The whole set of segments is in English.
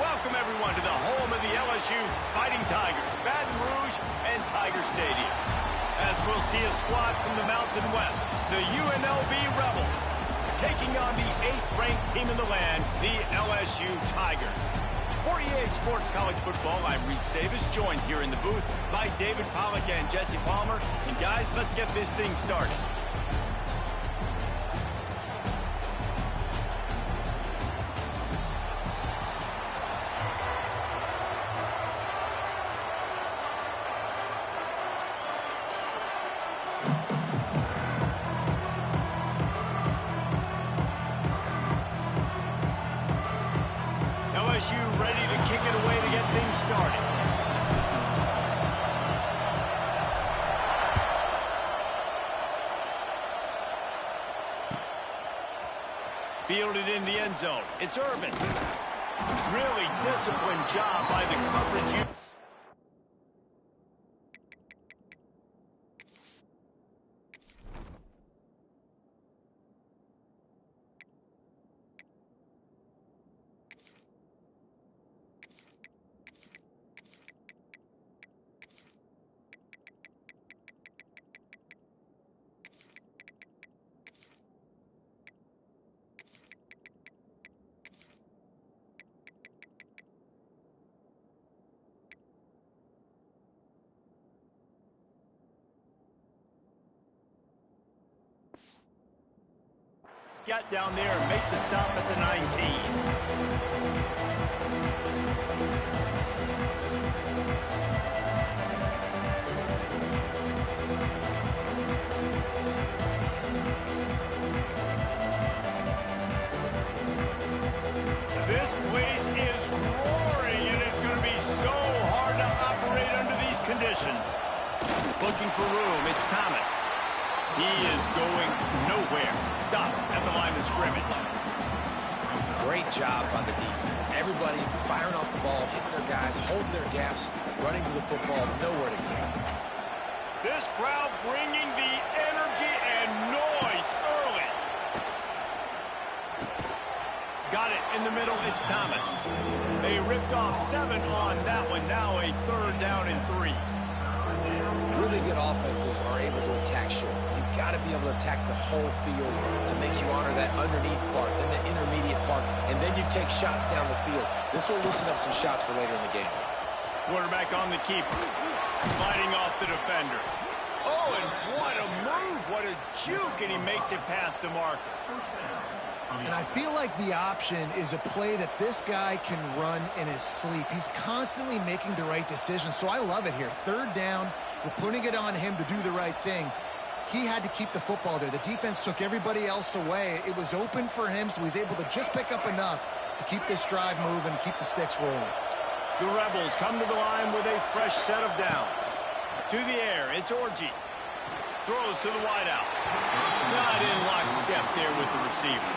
Welcome, everyone, to the home of the LSU Fighting Tigers, Baton Rouge and Tiger Stadium. As we'll see a squad from the Mountain West, the UNLV Rebels, taking on the 8th-ranked team in the land, the LSU Tigers. For EA Sports College Football, I'm Reese Davis, joined here in the booth by David Pollack and Jesse Palmer. And guys, let's get this thing started. LSU ready to kick it away to get things started. Fielded in the end zone. It's Irvin. Really disciplined job by the coverage unit. Got down there and make the stop at the 19. This place is roaring, and it's going to be so hard to operate under these conditions. Looking for room, it's Thomas. He is going nowhere. Stop at the line of scrimmage. Great job by the defense. Everybody firing off the ball, hitting their guys, holding their gaps, running to the football, nowhere to go. This crowd bringing the energy and noise early. Got it in the middle, it's Thomas. They ripped off 7 on that one. Now a 3rd down and 3. Really good offenses are able to attack short. You've got to be able to attack the whole field to make you honor that underneath part, then the intermediate part, and then you take shots down the field. This will loosen up some shots for later in the game. Quarterback on the keeper, fighting off the defender. Oh, and what a move, what a juke, and he makes it past the marker. And I feel like the option is a play that this guy can run in his sleep. He's constantly making the right decision, so I love it here. 3rd down, we're putting it on him to do the right thing. He had to keep the football there. The defense took everybody else away. It was open for him, so he's able to just pick up enough to keep this drive moving, keep the sticks rolling. The Rebels come to the line with a fresh set of downs. To the air, it's Orji. Throws to the wideout. Not in lockstep there with the receiver.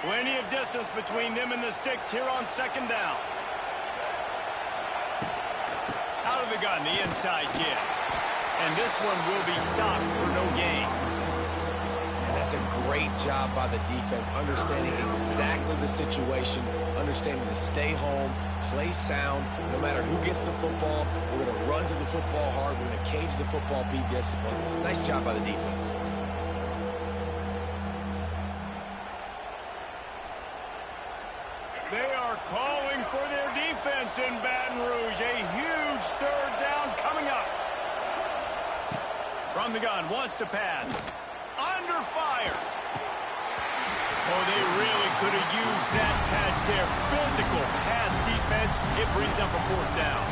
Plenty of distance between them and the sticks here on 2nd down. Out of the gun, the inside give. And this one will be stopped for no gain. And that's a great job by the defense, understanding exactly the situation, understanding to stay home, play sound. No matter who gets the football, we're going to run to the football hard. We're going to cage the football, be disciplined. Nice job by the defense. They are calling for their defense in Baton Rouge. A huge 3rd down coming up. From the gun, wants to pass. Under fire. Oh, they really could have used that catch there. Physical pass defense. It brings up a 4th down.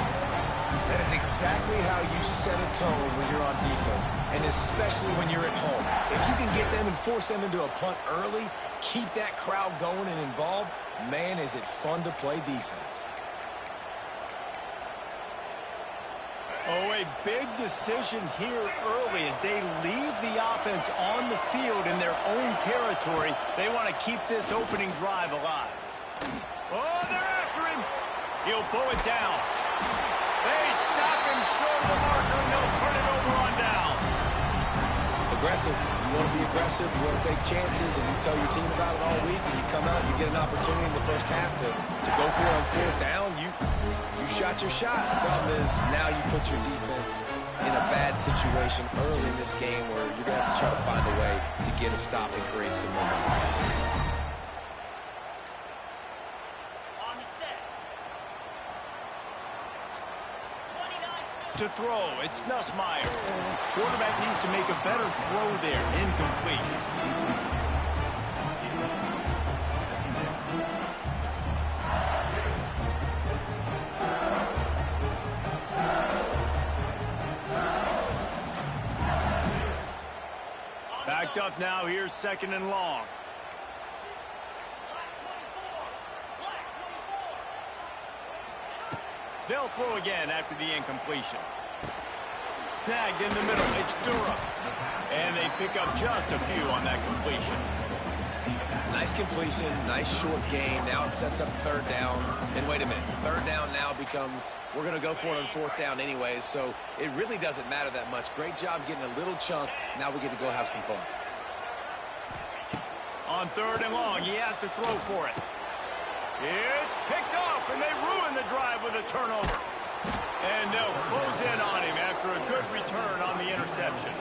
That is exactly how you set a tone when you're on defense, and especially when you're at home. If you can get them and force them into a punt early, keep that crowd going and involved, man, is it fun to play defense. Oh, a big decision here early as they leave the offense on the field in their own territory. They want to keep this opening drive alive. Oh, they're after him. He'll pull it down. They stop him short of the marker, and they'll turn it over on downs. Aggressive. You want to be aggressive. You want to take chances, and you tell your team about it all week, and you come out and you get an opportunity in the first half to go for it on fourth down. You shot your shot. The problem is now you put your defense in a bad situation early in this game where you're going to have to try to find a way to get a stop and create some momentum. To throw, it's Nussmeier. Quarterback needs to make a better throw there. Incomplete. Backed up now. Here's 2nd and long. They'll throw again after the incompletion. Snagged in the middle. It's Durham. And they pick up just a few on that completion. Nice completion, nice short gain. Now it sets up 3rd down. And wait a minute, 3rd down now becomes, we're going to go for it on 4th down anyways, so it really doesn't matter that much. Great job getting a little chunk. Now we get to go have some fun. On 3rd and long, he has to throw for it. It's picked off, and they ruin the drive with a turnover. And they'll close in on him after a good return on the interception.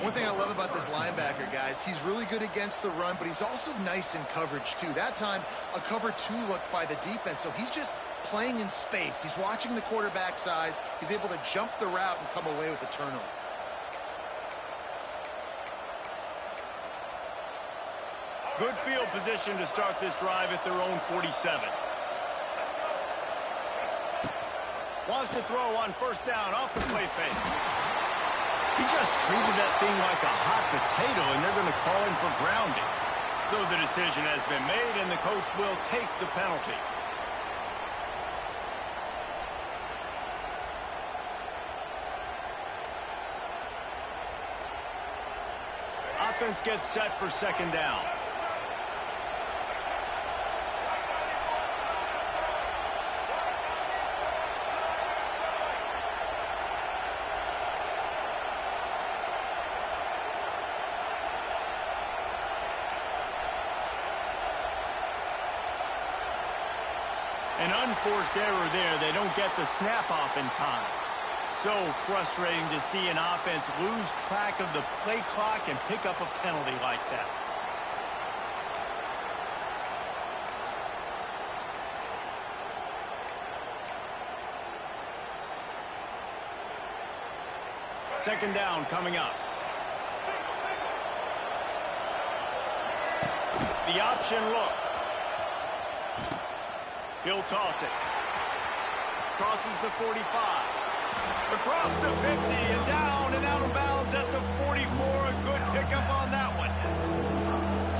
One thing I love about this linebacker, guys, he's really good against the run, but he's also nice in coverage, too. That time, a cover 2 look by the defense, so he's just playing in space. He's watching the quarterback's eyes. He's able to jump the route and come away with a turnover. Good field position to start this drive at their own 47. Wants to throw on 1st down off the play fake. He just treated that thing like a hot potato, and they're going to call him for grounding. So the decision has been made, and the coach will take the penalty. Offense gets set for 2nd down. An unforced error there. They don't get the snap off in time. So frustrating to see an offense lose track of the play clock and pick up a penalty like that. Second down coming up. The option look. He'll toss it. Crosses the 45. Across the 50 and down and out of bounds at the 44. A good pickup on that one.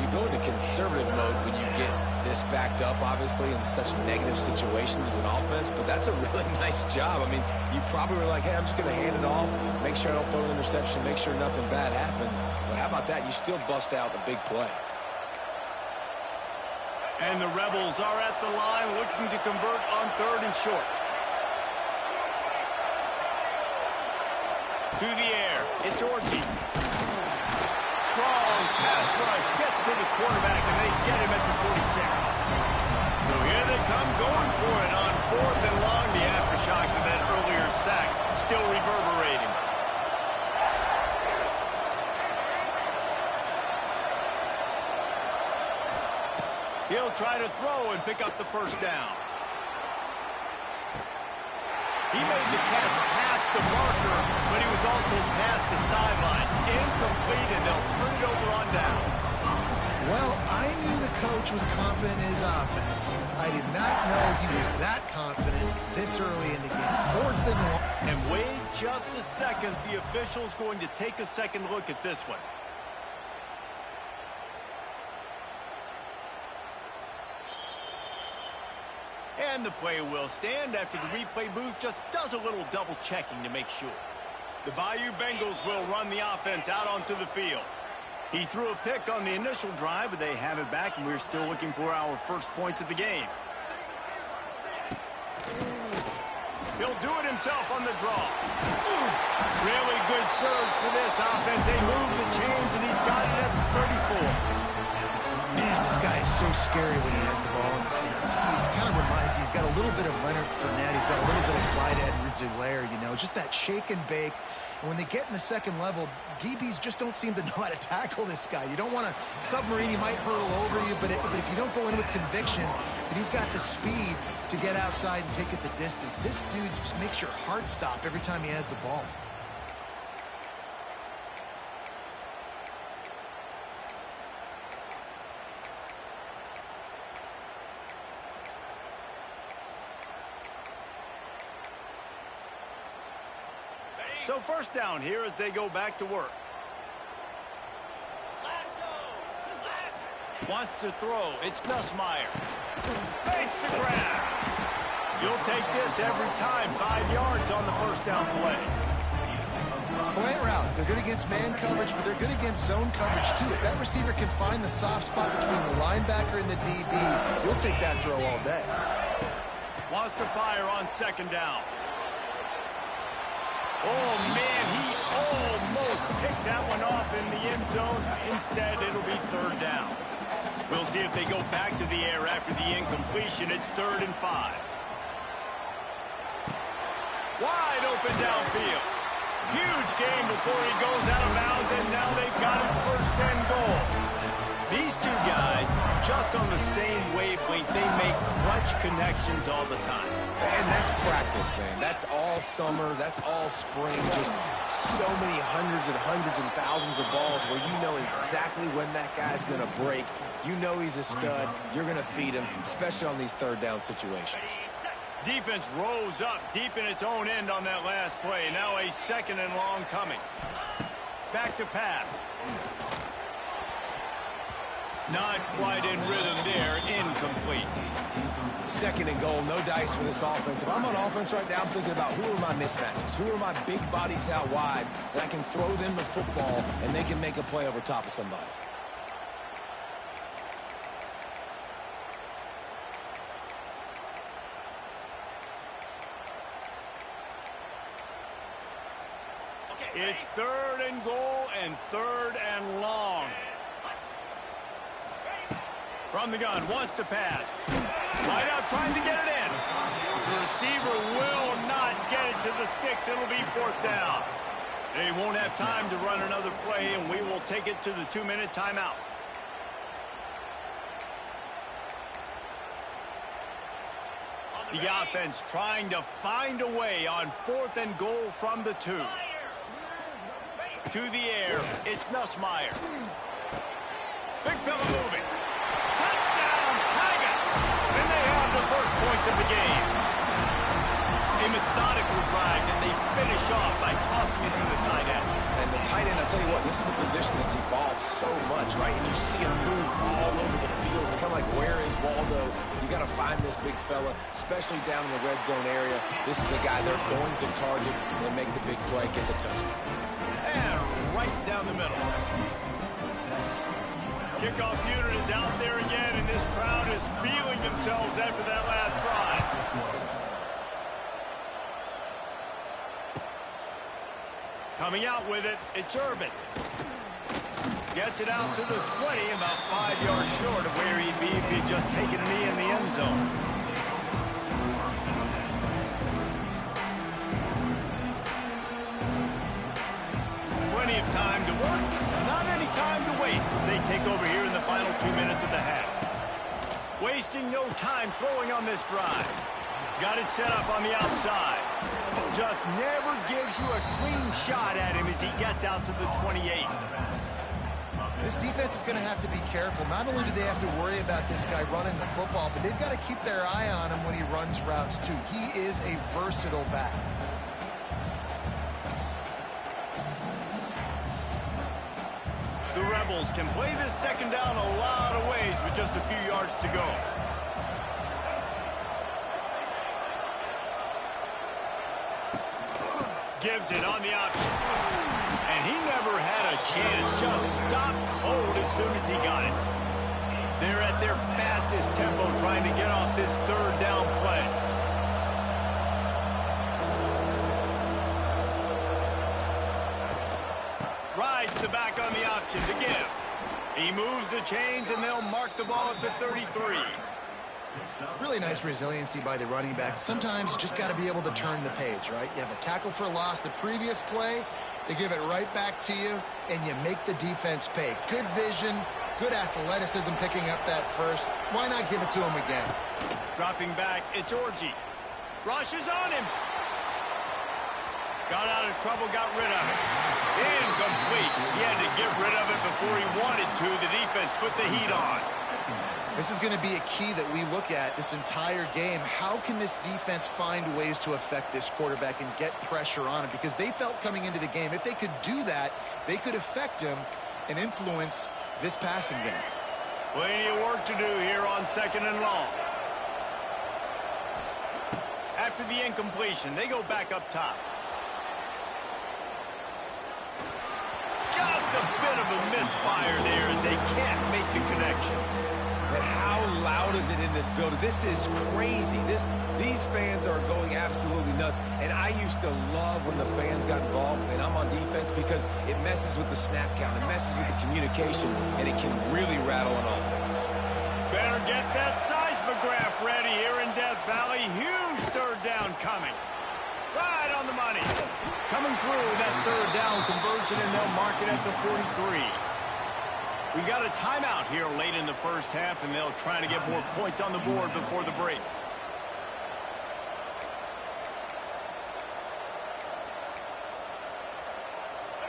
You go into conservative mode when you get this backed up, obviously, in such negative situations as an offense, but that's a really nice job. I mean, you probably were like, hey, I'm just going to hand it off, make sure I don't throw an interception, make sure nothing bad happens. But how about that? You still bust out a big play. And the Rebels are at the line looking to convert on 3rd and short. To the air, it's Orchie. Strong pass rush gets to the quarterback, and they get him at the 46. So here they come going for it on 4th and long. The aftershocks of that earlier sack still reverberating. He'll try to throw and pick up the 1st down. He made the catch past the marker, but he was also past the sidelines. Incomplete, and they'll turn it over on downs. Well, I knew the coach was confident in his offense. I did not know he was that confident this early in the game. 4th and long. And wait just a second. The official's going to take a second look at this one. And And the play will stand after the replay booth just does a little double checking to make sure. The Bayou Bengals will run the offense out onto the field. He threw a pick on the initial drive, but they have it back, and we're still looking for our first points of the game. He'll do it himself on the draw. Really good surge for this offense. They move the chains, and he's got it at the 34. Man, this guy is so scary when he has the ball in his hands. He kind of reminds you, he's got a little bit of Leonard Fournette. He's got a little bit of Clyde Edwards-Helaire, you know, just that shake and bake. And when they get in the second level, DBs just don't seem to know how to tackle this guy. You don't want to submarine. He might hurtle over you, but if you don't go in with conviction, and he's got the speed to get outside and take it the distance. This dude just makes your heart stop every time he has the ball. So first down here as they go back to work. Wants to throw. It's Nussmeier. Makes the grab. You'll take this every time. 5 yards on the first down play. Slant routes. They're good against man coverage, but they're good against zone coverage too. If that receiver can find the soft spot between the linebacker and the DB, you'll take that throw all day. Wants to fire on second down. Oh, man, he almost picked that one off in the end zone. Instead, it'll be third down. We'll see if they go back to the air after the incompletion. It's 3rd and 5. Wide open downfield. Huge game before he goes out of bounds, and now they've got it 1st and goal. These two guys, just on the same wavelength, they make clutch connections all the time. And that's practice, man. That's all summer. That's all spring. Just so many hundreds and thousands of balls where you know exactly when that guy's going to break. You know he's a stud. You're going to feed him, especially on these third down situations. Defense rose up deep in its own end on that last play. Now a 2nd and long coming. Back to pass. Not quite in rhythm there. Incomplete. 2nd and goal. No dice for this offense. If I'm on offense right now, I'm thinking about who are my mismatches? Who are my big bodies out wide that I can throw them the football and they can make a play over top of somebody. It's 3rd and goal and 3rd and long. From the gun, wants to pass. Wide out, trying to get it in. The receiver will not get it to the sticks. It'll be 4th down. They won't have time to run another play, and we will take it to the 2-minute timeout. The offense trying to find a way on 4th and goal from the 2. To the air, it's Nussmeier. Big fella moving. Touchdown, Tigers! And they have the first points of the game. A methodical drive, and they finish off by tossing it to the tight end. And the tight end, I'll tell you what, this is a position that's evolved so much, right? And you see him move all over the field. It's kind of like, where is Waldo? You got to find this big fella, especially down in the red zone area. This is the guy they're going to target and make the big play, get the touchdown. And right down the middle. Kickoff unit is out there again, and this crowd is feeling themselves after that last drive. Coming out with it, it's Irvin. Gets it out to the 20, about 5 yards short of where he'd be if he'd just taken a knee in the end zone. Plenty of time to work, not any time to waste as they take over here in the final 2 minutes of the half. Wasting no time throwing on this drive. Got it set up on the outside. Just never gives you a clean shot at him as he gets out to the 28. This defense is going to have to be careful. Not only do they have to worry about this guy running the football, but they've got to keep their eye on him when he runs routes too. He is a versatile back. The Rebels can play this second down a lot of ways with just a few yards to go. Gives it on the option. And he never had a chance. Just stopped cold as soon as he got it. They're at their fastest tempo trying to get off this third down play. Rides the back on the option to give. He moves the chains, and they'll mark the ball at the 33. Really nice resiliency by the running back. Sometimes you just got to be able to turn the page, right? You have a tackle for loss the previous play. They give it right back to you, and you make the defense pay. Good vision, good athleticism picking up that first. Why not give it to him again? Dropping back, it's Orji. Rushes on him. Got out of trouble, got rid of it. Incomplete. He had to get rid of it before he wanted to. The defense put the heat on. This is going to be a key that we look at this entire game. How can this defense find ways to affect this quarterback and get pressure on him? Because they felt coming into the game, if they could do that, they could affect him and influence this passing game. Plenty of work to do here on 2nd and long. After the incompletion, they go back up top. Just a bit of a misfire there as they can't make the connection. And how loud is it in this building? This is crazy. These fans are going absolutely nuts. And I used to love when the fans got involved, and I'm on defense, because it messes with the snap count. It messes with the communication, and it can really rattle an offense. Better get that seismograph ready here in Death Valley. Huge third down coming. Right on the money. Coming through that third down conversion, and they'll mark it at the 43. We got a timeout here late in the first half, and they'll try to get more points on the board before the break.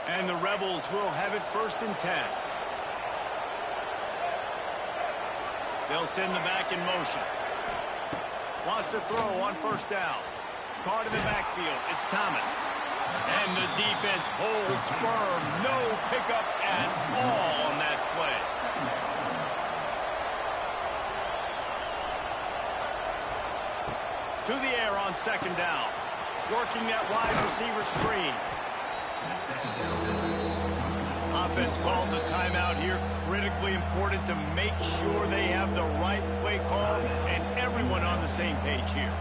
And the Rebels will have it 1st and 10. They'll send the back in motion. Wants to throw on 1st down. Caught in the backfield. It's Thomas. And the defense holds firm. No pickup at all on that play. To the air on 2nd down. Working that wide receiver screen. Offense calls a timeout here. Critically important to make sure they have the right play call and everyone on the same page here.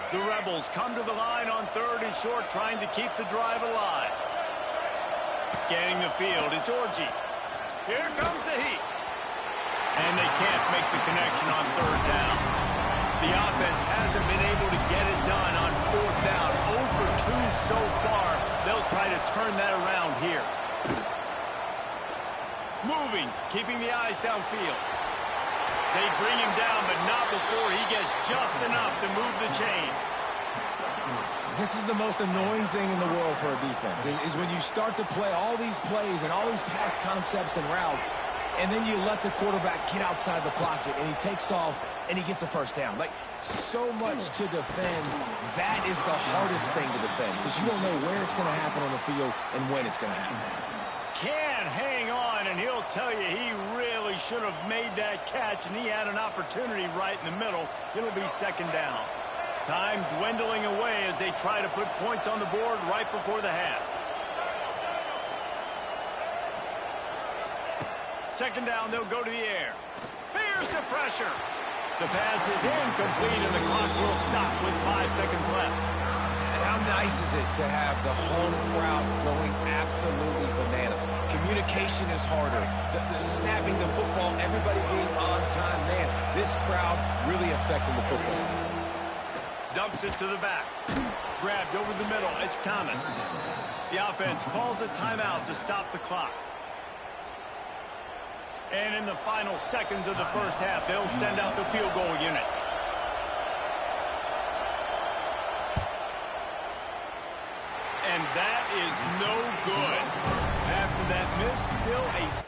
The Rebels come to the line on 3rd and short, trying to keep the drive alive. Scanning the field, it's Orji. Here comes the heat. And they can't make the connection on 3rd down. The offense hasn't been able to get it done on 4th down. 0 for 2 so far. They'll try to turn that around here. Moving, keeping the eyes downfield. They bring him down, but not before he gets just enough to move the chains. This is the most annoying thing in the world for a defense, is when you start to play all these plays and all these pass concepts and routes, and then you let the quarterback get outside the pocket, and he takes off, and he gets a 1st down. Like, so much to defend. That is the hardest thing to defend, because you don't know where it's going to happen on the field and when it's going to happen. Can't hang on, and he'll tell you he really should have made that catch, and he had an opportunity right in the middle. It'll be 2nd down. Time dwindling away as they try to put points on the board right before the half. 2nd down, they'll go to the air. Here's the pressure. The pass is incomplete, and the clock will stop with 5 seconds left. And how nice is it to have the home crowd going absolutely bananas? Communication is harder. The snapping the football, everybody being on time. Man, this crowd really affecting the football game. Dumps it to the back. Grabbed over the middle. It's Thomas. The offense calls a timeout to stop the clock. And in the final seconds of the first half, they'll send out the field goal unit. And that is no good. After that miss, still a